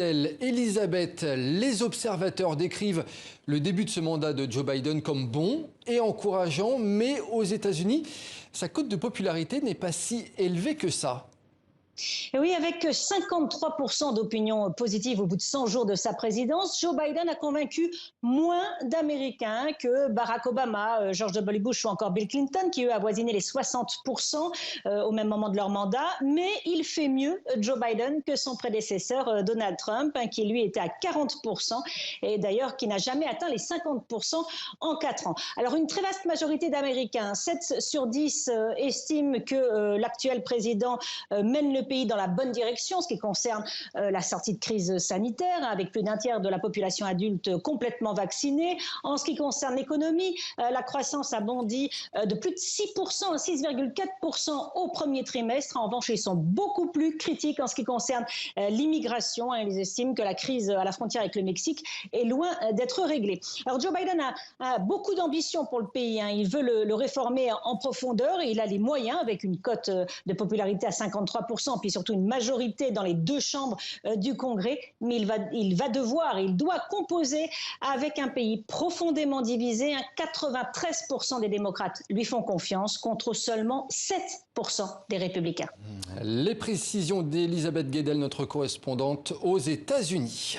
Elisabeth, les observateurs décrivent le début de ce mandat de Joe Biden comme bon et encourageant, mais aux États-Unis, sa cote de popularité n'est pas si élevée que ça. Et oui, avec 53% d'opinion positive au bout de 100 jours de sa présidence, Joe Biden a convaincu moins d'Américains que Barack Obama, George W. Bush ou encore Bill Clinton, qui eux avoisinaient les 60% au même moment de leur mandat. Mais il fait mieux, Joe Biden, que son prédécesseur Donald Trump, qui lui était à 40% et d'ailleurs qui n'a jamais atteint les 50% en 4 ans. Alors une très vaste majorité d'Américains, 7 sur 10, estiment que l'actuel président mène le pays dans la bonne direction, en ce qui concerne la sortie de crise sanitaire, avec plus d'un tiers de la population adulte complètement vaccinée. En ce qui concerne l'économie, la croissance a bondi de plus de 6%, 6,4% au premier trimestre. En revanche, ils sont beaucoup plus critiques en ce qui concerne l'immigration. Ils estiment que la crise à la frontière avec le Mexique est loin d'être réglée. Alors Joe Biden a beaucoup d'ambition pour le pays. Il veut le réformer en profondeur et il a les moyens, avec une cote de popularité à 53%, puis surtout une majorité dans les 2 chambres du Congrès. Mais il doit composer avec un pays profondément divisé. 93% des démocrates lui font confiance contre seulement 7% des républicains. Les précisions d'Elisabeth Guedel, notre correspondante aux États-Unis.